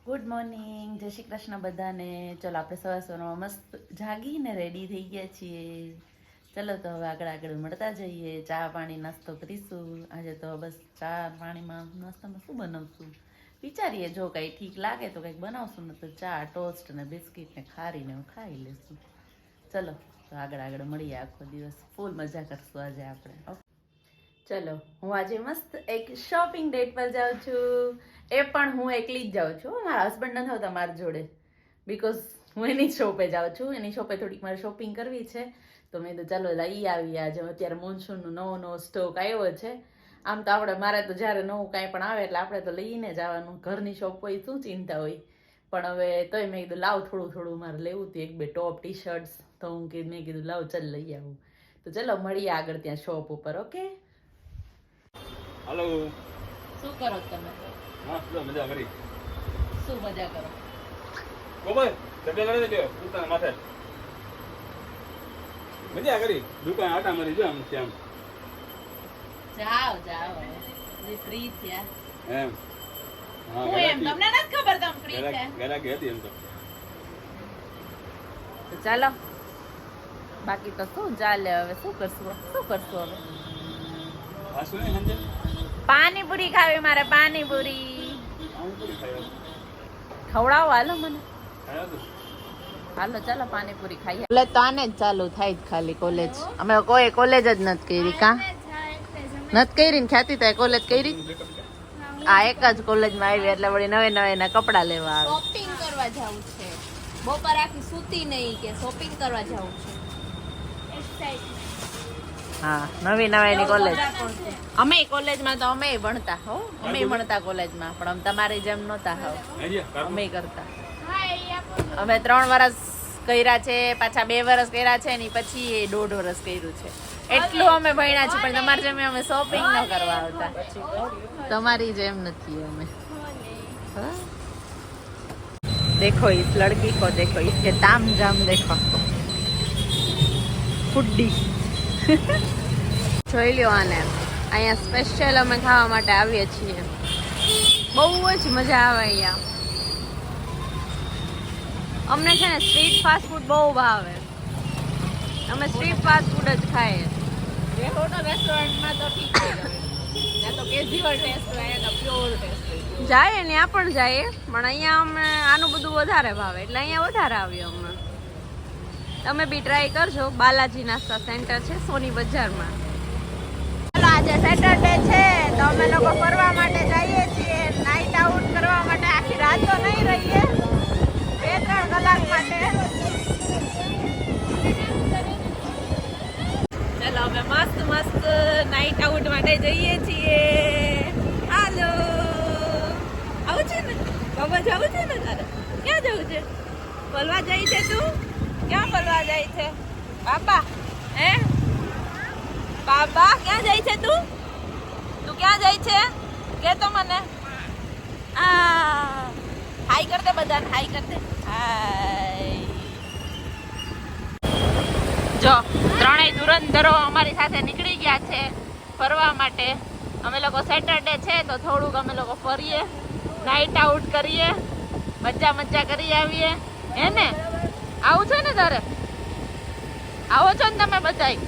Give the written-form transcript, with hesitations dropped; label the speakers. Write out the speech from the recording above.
Speaker 1: Good morning, જય શ્રી કૃષ્ણ બધાને. ચલો આપણે સવાર સવારમાં મસ્ત જાગીને રેડી થઈ ગયા છીએ. ચલો તો હવે આગળ મળતા જઈએ. ચા પાણી નાસ્તો કરીશું. આજે તો બસ ચા પાણીમાં નાસ્તામાં શું બનાવશું વિચારીએ. જો કંઈ ઠીક લાગે તો કંઈક બનાવશું, ને તો ચા ટોસ્ટ ને બિસ્કિટ ને ખારીને ખાઈ લેશું. ચલો તો આગળ મળીએ. આખો દિવસ ફૂલ મજા કરશું આજે આપણે. ચલો, હું આજે મસ્ત એક શોપિંગ ડેટ પર જાઉં છું. એ પણ હું એકલી જ જાઉં છું. મારા હસબન્ડ નથી હોતા મારી જોડે, બિકોઝ હું એની શોપે જાઉં છું. એની શોપે થોડીક મારે શોપિંગ કરવી છે, તો મેં તો ચાલો લઈ આવી. આજે અત્યારે મોન્સૂનનું નવો સ્ટોક આવ્યો છે. આમ તો મારે તો જ્યારે નવું કાંઈ પણ આવે એટલે આપણે તો લઈને જવાનું. ઘરની શોપ હોય શું ચિંતા હોય, પણ હવે તોય મેં કીધું લાવ થોડું મારે લેવું હતું. એક બે ટોપ ટી શર્ટ્સ તો મેં કીધું લાવ ચાલ લઈ આવું. તો ચલો મળીએ આગળ ત્યાં શોપ ઉપર. Okay,
Speaker 2: hello.
Speaker 1: શું કરો તમે?
Speaker 2: મસ્ત મજા કરી.
Speaker 1: શું મજા કરો?
Speaker 2: ગોબર ડબે લગાડી દે ઉતાર માથે. મજા કરી. દુકાન આટા મારી જો આમ તેમ.
Speaker 1: જાઓ જે ફ્રી થયા
Speaker 2: એમ. હા,
Speaker 1: હું એમ તમને નથી ખબર તમે ફ્રી થયા.
Speaker 2: ગરાકી હતી એમ તો
Speaker 1: ચાલો, બાકી તો શું ચાલે. હવે શું કરશું હવે?
Speaker 2: આ શું નહીં સમજે.
Speaker 1: પાણીપુરી ખાવી મારે. પાણીપુરી
Speaker 2: પૂરી ખાઈ
Speaker 1: ખવડાવો. હાલો મને.
Speaker 2: ખાયા તું.
Speaker 1: હાલો ચાલો પાણીપુરી ખાઈએ. એટલે તો આને જ ચાલુ થાય જ ખાલી કોલેજ. અમે કોઈ કોલેજ જ નથી કરી. કા નથી કરી ને ખ્યાતિ થાય કોલેજ કરી. આ એક જ કોલેજમાં આવી એટલે વળી નવે કપડા લેવા આવે.
Speaker 3: શોપિંગ કરવા જવું છે. બપોર આખી સૂતી નહીં કે શોપિંગ કરવા જવું છે.
Speaker 1: હા, નવી કોલેજ. અમે કોલેજમાં તો અમે ભણતા હો. અમે ભણતા કોલેજમાં, પણ અમે તમારી જેમ નહોતા હોવ. અમે કરતા. અમે 3 વર્ષ કર્યા છે, પાછા 2 વર્ષ કર્યા છે, ને પછી 1.5 વર્ષ કર્યું છે. એટલું અમે ભણ્યા છે, પણ તમારી જેમ અમે શોપિંગ ન કરવા આવતા. તમારી જેમ નથી અમે. देखो इस लड़की को, देखो इसके ताम जाम देखो. ફુड्डी જોઈ લ્યો આને. અહીંયા સ્પેશિયલ અમે ખાવા માટે આવીએ છીએ. બહુ જ મજા આવે અહીંયા. અમને છે ને સ્ટ્રીટ ફાસ્ટ ફૂડ બહુ ભાવે. અમે સ્ટ્રીટ ફાસ્ટ ફૂડ જ ખાઈએ. રેસ્ટોરન્ટમાં તો ઠીક છે, ત્યાં તો કેઝ્યુઅલ ટેસ્ટ હોય, તો પ્યોર ટેસ્ટ હોય. જાય ત્યાં પણ જાય, પણ અહીંયા અમે આનું બધું વધારે ભાવે એટલે અહીંયા વધારે આવ્યો અમે. તમે બી ટ્રાય કરજો. બાલાજી નાસ્તા સેન્ટર છે સોની બજારમાં. ચાલો, આજે સેટરડે છે તો અમે લોકો ફરવા માટે જઈએ છીએ. નાઈટ આઉટ કરવા માટે. આખી રાત તો નહીં રહીએ, 2-3 કલાક માટે. ચાલો અમે મસ્ત નાઈટ આઉટ માટે જઈએ છીએ. હાલો, આવું છે ને બાબા? જવું છે ને તારે? ક્યાં જવું છે? ફરવા જાય છે તું? ક્યાં ફરવા જાય છે બાબા? હે બાબા, ક્યાં જાય છે તું? ક્યાં જાય છે કે તો મને. હાઈ કર દે બધાને. હાઈ કર દે. હાય. જો 3 ધુરંધરો અમારી સાથે નીકળી ગયા છે ફરવા માટે. અમે લોકો સેટરડે છે તો થોડુંક અમે લોકો ફરીએ, નાઈટ આઉટ કરીએ, મજા કરી આવીએ. હે ને? આવું છે ને તારે? આવો છો ને તમે બધાય?